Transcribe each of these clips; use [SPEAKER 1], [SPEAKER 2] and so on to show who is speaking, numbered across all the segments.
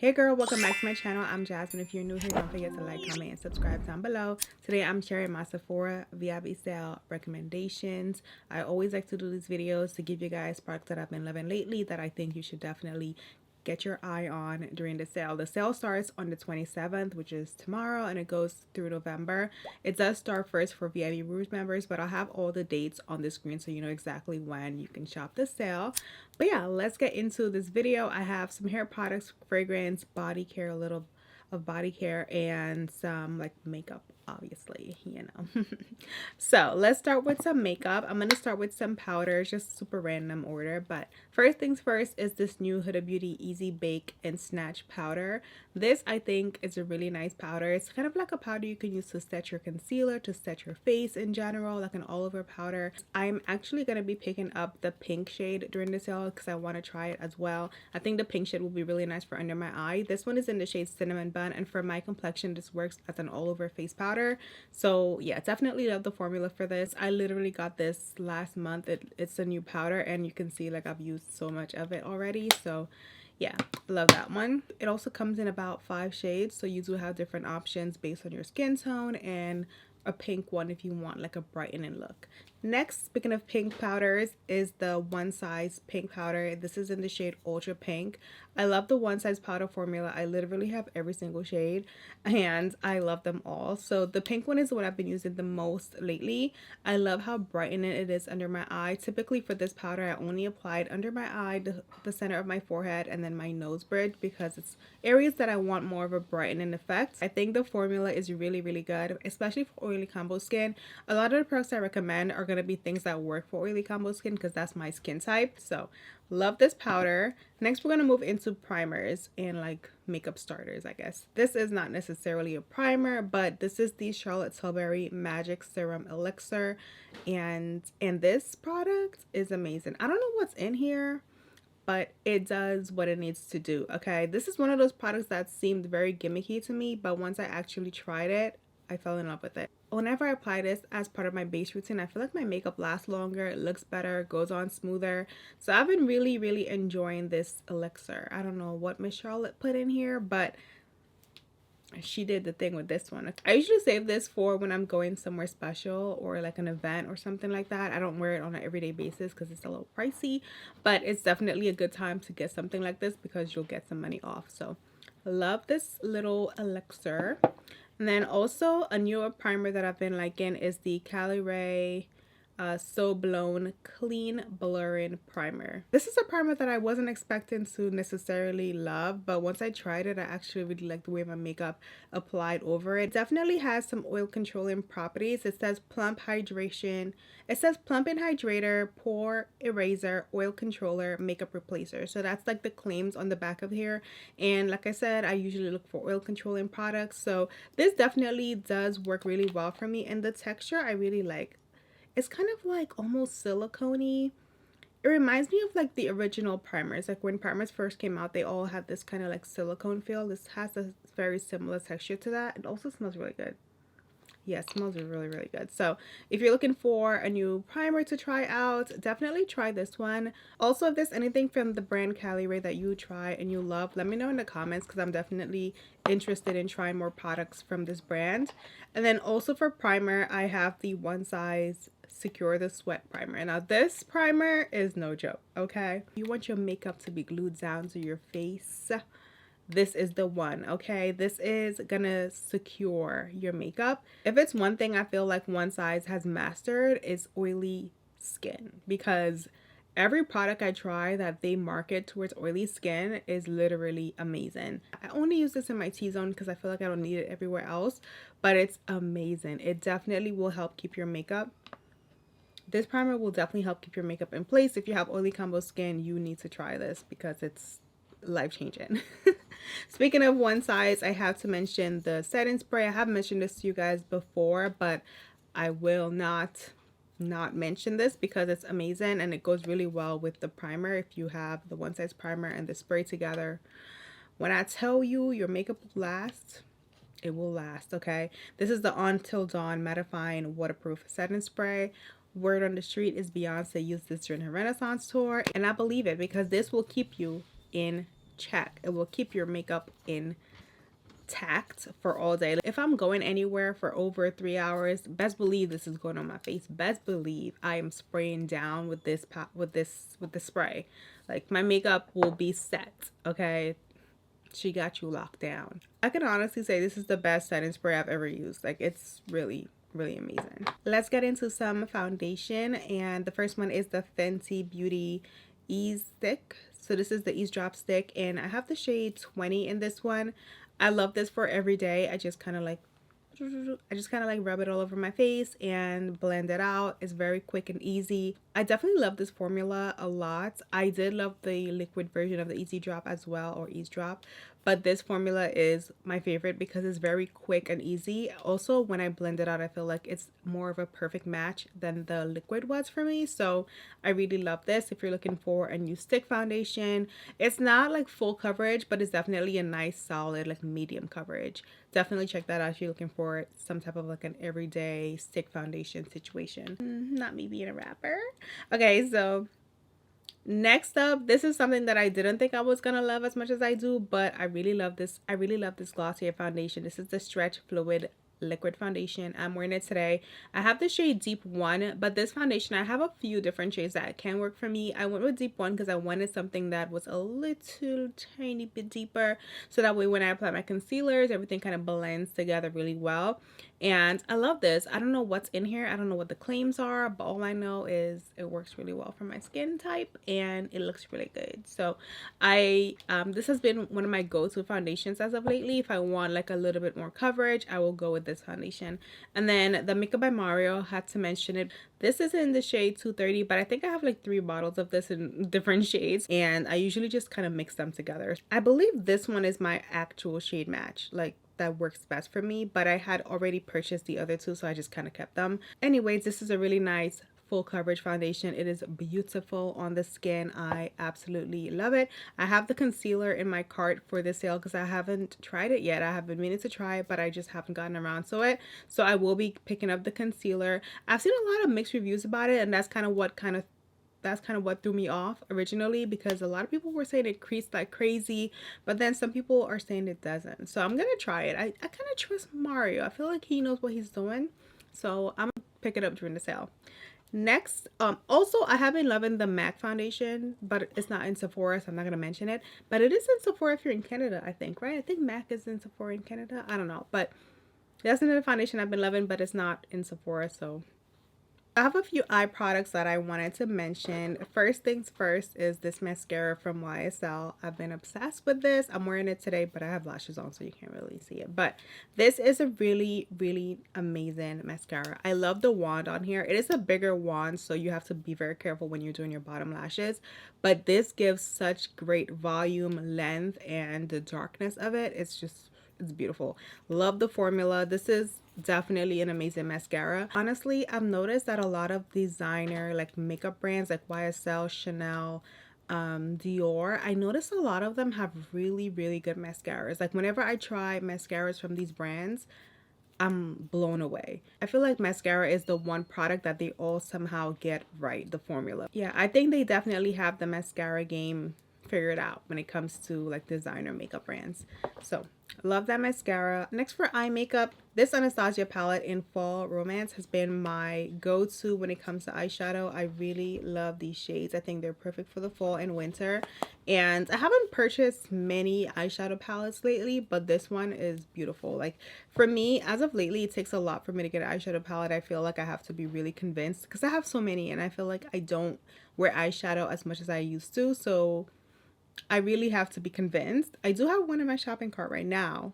[SPEAKER 1] Hey girl, welcome back to my channel. I'm Jasmine. If you're new here, don't forget to like, comment, and subscribe down below. Today I'm sharing my Sephora VIP sale recommendations. I always like to do these videos to give you guys products that I've been loving lately that I think you should definitely get your eye on during the sale. The sale starts on the 27th, which is tomorrow, and it goes through November. It does start first for VIP Rouge members, but I'll have all the dates on the screen so you know exactly when you can shop the sale. But yeah, let's get into this video. I have some hair products, fragrance, body care, a little of body care, and some like makeup, obviously, you know. So let's start with some makeup. I'm gonna start with some powders, just super random order, but first things first is this new Huda Beauty Easy Bake and Snatch powder. This I think is a really nice powder. It's kind of like a powder you can use to set your concealer, to set your face in general, like an all over powder. I'm actually gonna be picking up the pink shade during the sale because I want to try it as well. I think the pink shade will be really nice for under my eye. This one is in the shade Cinnamon Bun, and for my complexion this works as an all over face powder. So yeah, definitely love the formula for this. I literally got this last month. It's a new powder and you can see like I've used so much of it already. So yeah, love that one. It also comes in about 5 shades, so you do have different options based on your skin tone, and a pink one if you want like a brightening look. Next, speaking of pink powders, is the One Size pink powder. This is in the shade Ultra Pink. I love the One Size powder formula. I literally have every single shade and I love them all. So the pink one is what I've been using the most lately. I love how brightening it is under my eye. Typically for this powder, I only applied under my eye, the center of my forehead, and then my nose bridge because it's areas that I want more of a brightening effect. I think the formula is really, really good, especially for oily combo skin. A lot of the products I recommend are going to be things that work for oily combo skin because that's my skin type. So love this powder. Next, we're going to move into primers and like makeup starters, I guess. This is not necessarily a primer, but this is the Charlotte Tilbury Magic Serum Elixir, and this product is amazing. I don't know what's in here, but it does what it needs to do. Okay, this is one of those products that seemed very gimmicky to me, but once I actually tried it, I fell in love with it. Whenever I apply this as part of my base routine, I feel like my makeup lasts longer, it looks better, goes on smoother. So I've been really enjoying this elixir. I don't know what Miss Charlotte put in here, but she did the thing with this one. I usually save this for when I'm going somewhere special or like an event or something like that. I don't wear it on an everyday basis because it's a little pricey, but it's definitely a good time to get something like this because you'll get some money off. So love this little elixir. And then also a newer primer that I've been liking is the Caliray So Blown Clean Blurring Primer. This is a primer that I wasn't expecting to necessarily love, but once I tried it, I actually really like the way my makeup applied over it. It definitely has some oil controlling properties. It says plump hydration. It says plump and hydrator, pore eraser, oil controller, makeup replacer. So that's like the claims on the back of here. And like I said, I usually look for oil controlling products. So this definitely does work really well for me. And the texture I really like. It's kind of like almost silicone-y. It reminds me of like the original primers. Like when primers first came out, they all had this kind of like silicone feel. This has a very similar texture to that. It also smells really good. Yeah, it smells really good. So if you're looking for a new primer to try out, definitely try this one. Also, if there's anything from the brand Caliray that you try and you love, let me know in the comments because I'm definitely interested in trying more products from this brand. And then also for primer, I have the One Size Secure the Sweat primer. Now this primer is no joke, okay? You want your makeup to be glued down to your face, this is the one. Okay, this is gonna secure your makeup. If it's one thing I feel like One Size has mastered, is oily skin, because every product I try that they market towards oily skin is literally amazing. I only use this in my T-zone because I feel like I don't need it everywhere else, but it's amazing. It definitely will help keep your makeup. This primer will definitely help keep your makeup in place. If you have oily combo skin, you need to try this because it's life-changing. Speaking of One Size, I have to mention the setting spray. I have mentioned this to you guys before, but I will not mention this because it's amazing and it goes really well with the primer. If you have the One Size primer and the spray together, when I tell you your makeup will last, it will last. Okay, this is the Until Dawn mattifying waterproof setting spray. Word on the street is Beyonce used this during her Renaissance tour, and I believe it because this will keep you in check. It will keep your makeup intact for all day. If I'm going anywhere for over 3 hours, best believe this is going on my face. Best believe I am spraying down with this with the spray. Like, my makeup will be set, okay? She got you locked down. I can honestly say this is the best setting spray I've ever used. Like, it's really amazing. Let's get into some foundation, and the first one is the Fenty Beauty Ease Stick. So this is the Ease Drop Stick, and I have the shade 20 in this one. I love this for every day. I just kind of like rub it all over my face and blend it out. It's very quick and easy. I definitely love this formula a lot. I did love the liquid version of the Easy Drop as well, or Ease Drop, but this formula is my favorite because it's very quick and easy. Also, when I blend it out, I feel like it's more of a perfect match than the liquid was for me. So I really love this if you're looking for a new stick foundation. It's not like full coverage, but it's definitely a nice solid like medium coverage. Definitely check that out if you're looking for some type of like an everyday stick foundation situation. Not me being a rapper. Okay, so next up, this is something that I didn't think I was gonna love as much as I do, but I really love this. I really love this Glossier foundation. This is the Stretch Fluid Liquid Foundation. I'm wearing it today. I have the shade Deep 1, but this foundation, I have a few different shades that can work for me. I went with Deep 1 because I wanted something that was a little tiny bit deeper, so that way when I apply my concealers, everything kind of blends together really well. And I love this. I don't know what's in here. I don't know what the claims are, but all I know is it works really well for my skin type and it looks really good. So this has been one of my go-to foundations as of lately. If I want like a little bit more coverage, I will go with this foundation. And then the Makeup by Mario, had to mention it. This is in the shade 230, but I think I have like 3 bottles of this in different shades, and I usually just kind of mix them together. I believe this one is my actual shade match, like that works best for me, but I had already purchased the other 2, so I just kind of kept them. Anyways, this is a really nice full coverage foundation. It is beautiful on the skin. I absolutely love it. I have the concealer in my cart for the sale because I haven't tried it yet. I have been meaning to try it, but I just haven't gotten around to it. So I will be picking up the concealer. I've seen a lot of mixed reviews about it, and that's kind of what threw me off originally, because a lot of people were saying it creased like crazy, but then some people are saying it doesn't. So I'm gonna try it. I kind of trust Mario. I feel like he knows what he's doing, so I'm gonna pick it up during the sale. Next, also I have been loving the MAC foundation, but it's not in Sephora, so I'm not gonna mention it, but it is in Sephora if you're in Canada, I think, right? I think MAC is in Sephora in Canada. I don't know, but that's another foundation I've been loving, but it's not in Sephora. So I have a few eye products that I wanted to mention. First things first is this mascara from YSL. I've been obsessed with this. I'm wearing it today, but I have lashes on, so you can't really see it. But this is a really amazing mascara. I love the wand on here. It is a bigger wand, so you have to be very careful when you're doing your bottom lashes. But this gives such great volume, length, and the darkness of it. It's beautiful. Love the formula. This is definitely an amazing mascara. Honestly, I've noticed that a lot of designer like makeup brands like YSL, Chanel, Dior, I noticed a lot of them have really good mascaras. Like whenever I try mascaras from these brands, I'm blown away. I feel like mascara is the one product that they all somehow get right, the formula. Yeah, I think they definitely have the mascara game figured out when it comes to like designer makeup brands. So love that mascara. Next, for eye makeup, this Anastasia palette in Fall Romance has been my go-to when it comes to eyeshadow. I really love these shades. I think they're perfect for the fall and winter. And I haven't purchased many eyeshadow palettes lately, but this one is beautiful. Like for me, as of lately, it takes a lot for me to get an eyeshadow palette. I feel like I have to be really convinced because I have so many, and I feel like I don't wear eyeshadow as much as I used to. So I really have to be convinced. I do have one in my shopping cart right now.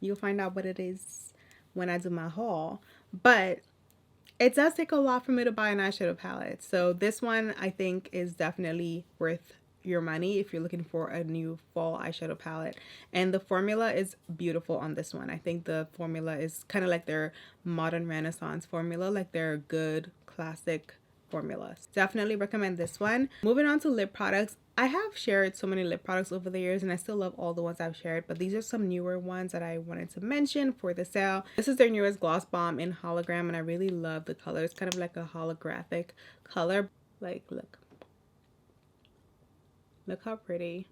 [SPEAKER 1] You'll find out what it is when I do my haul. But it does take a lot for me to buy an eyeshadow palette. So this one I think is definitely worth your money if you're looking for a new fall eyeshadow palette. And the formula is beautiful on this one. I think the formula is kind of like their modern renaissance formula, like their good classic formulas. Definitely recommend this one. Moving on to lip products. I have shared so many lip products over the years, and I still love all the ones I've shared, but these are some newer ones that I wanted to mention for the sale. This is their newest Gloss Bomb in Hologram, and I really love the color. It's kind of like a holographic color. Like, look how pretty.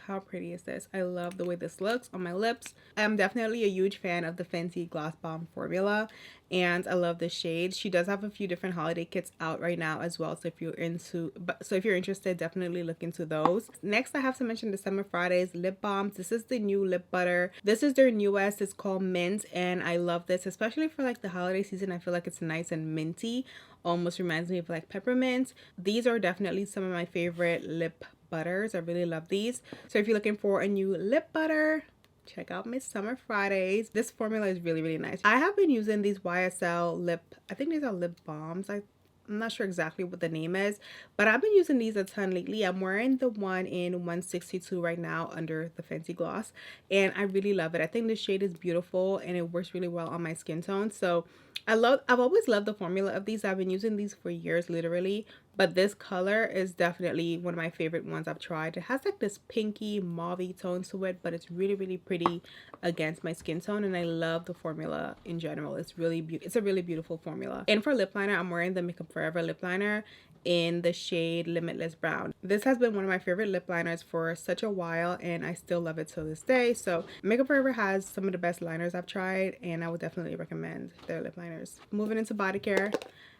[SPEAKER 1] how pretty is this? I love the way this looks on my lips. I'm definitely a huge fan of the Fenty Gloss Bomb formula, and I love the shade. She does have a few different holiday kits out right now as well, so if you're interested, definitely look into those. Next, I have to mention the Summer Fridays lip balms. This is the new lip butter. This is their newest. It's called Mint, and I love this, especially for like the holiday season. I feel like it's nice and minty, almost reminds me of like peppermint. These are definitely some of my favorite lip butters. I really love these. So if you're looking for a new lip butter, check out Miss Summer Fridays. This formula is really, really nice. I have been using these YSL lip, I think these are lip balms. I'm not sure exactly what the name is, but I've been using these a ton lately. I'm wearing the one in 162 right now under the Fenty Gloss, and I really love it. I think the shade is beautiful and it works really well on my skin tone. So I've always loved the formula of these. I've been using these for years, literally, but this color is definitely one of my favorite ones I've tried. It has like this pinky mauvey tone to it, but it's really, really pretty against my skin tone, and I love the formula in general. It's a really beautiful formula. And for lip liner, I'm wearing the Makeup Forever lip liner in the shade Limitless Brown. This has been one of my favorite lip liners for such a while, and I still love it till this day. So Makeup Forever has some of the best liners I've tried, and I would definitely recommend their lip liners. Moving into body care,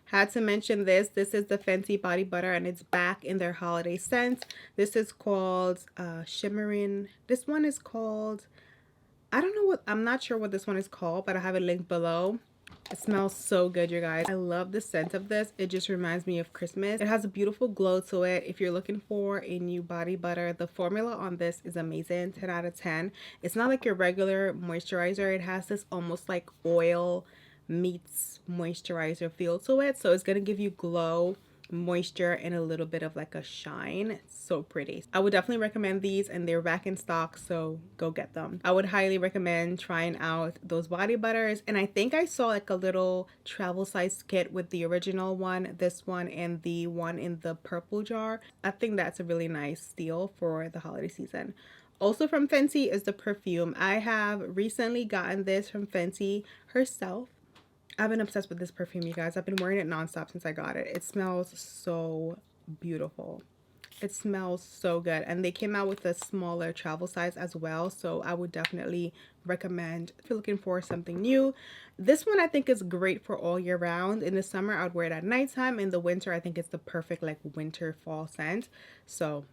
[SPEAKER 1] had to mention this. This is the Fenty body butter, and it's back in their holiday scent. This is called Shimmering. This one is called, I'm not sure what this one is called, but I have it linked below. It smells so good, you guys. I love the scent of this. It just reminds me of Christmas. It has a beautiful glow to it. If you're looking for a new body butter, the formula on this is amazing. 10 out of 10. It's not like your regular moisturizer. It has this almost like oil meets moisturizer feel to it. So it's going to give you glow, moisture, and a little bit of like a shine. It's so pretty. I would definitely recommend these, and they're back in stock, so go get them. I would highly recommend trying out those body butters, and I think I saw like a little travel size kit with the original one, this one, and the one in the purple jar. I think that's a really nice steal for the holiday season. Also from Fenty is the perfume. I have recently gotten this from Fenty herself. I've been obsessed with this perfume, you guys. I've been wearing it nonstop since I got it. It smells so beautiful. It smells so good. And they came out with a smaller travel size as well. So I would definitely recommend if you're looking for something new. This one I think is great for all year round. In the summer, I would wear it at nighttime. In the winter, I think it's the perfect like winter fall scent. So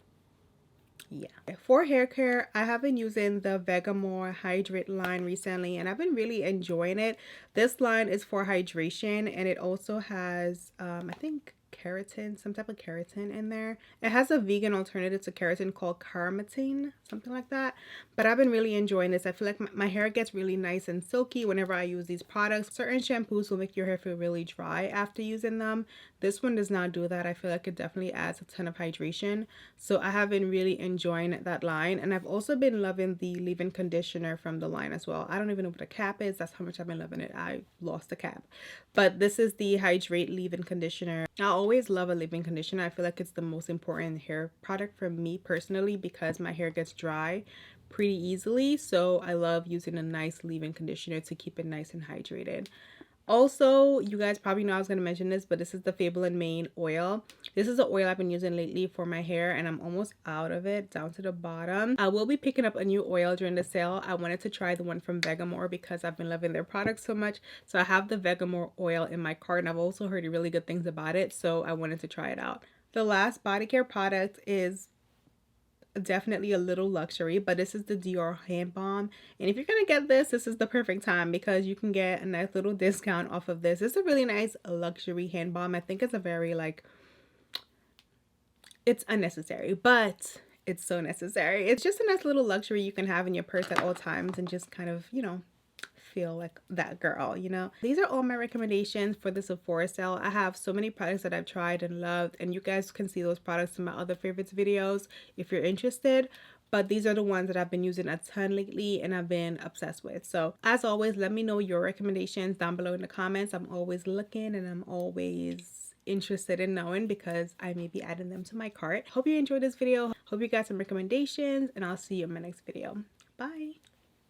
[SPEAKER 1] yeah. For hair care, I have been using the Vegamour Hydrate line recently, and I've been really enjoying it. This line is for hydration, and it also has I think keratin, some type of keratin in there. It has a vegan alternative to keratin called carmethine, something like that. But I've been really enjoying this. I feel like my hair gets really nice and silky whenever I use these products. Certain shampoos will make your hair feel really dry after using them. This one does not do that. I feel like it definitely adds a ton of hydration. So I have been really enjoying that line. And I've also been loving the leave-in conditioner from the line as well. I don't even know what the cap is. That's how much I've been loving it. I lost the cap. But this is the Hydrate leave-in conditioner. I always love a leave-in conditioner. I feel like it's the most important hair product for me personally because my hair gets dry pretty easily. So I love using a nice leave-in conditioner to keep it nice and hydrated. Also, you guys probably know I was going to mention this, but this is the Fable and Mane oil. This is the oil I've been using lately for my hair, and I'm almost out of it, down to the bottom. I will be picking up a new oil during the sale. I wanted to try the one from Vegamour because I've been loving their products so much. So I have the Vegamour oil in my cart, and I've also heard really good things about it, so I wanted to try it out. The last body care product is definitely a little luxury, but this is the Dior hand balm, and if you're gonna get this is the perfect time because you can get a nice little discount off of this. It's a really nice luxury hand balm. I think it's a very like, it's unnecessary, but it's so necessary. It's just a nice little luxury you can have in your purse at all times and just kind of, you know, feel like that girl, you know. These are all my recommendations for the Sephora sale. I have so many products that I've tried and loved, and you guys can see those products in my other favorites videos if you're interested. But these are the ones that I've been using a ton lately and I've been obsessed with. So as always, let me know your recommendations down below in the comments. I'm always looking and I'm always interested in knowing because I may be adding them to my cart. Hope you enjoyed this video. Hope you got some recommendations, and I'll see you in my next video. Bye.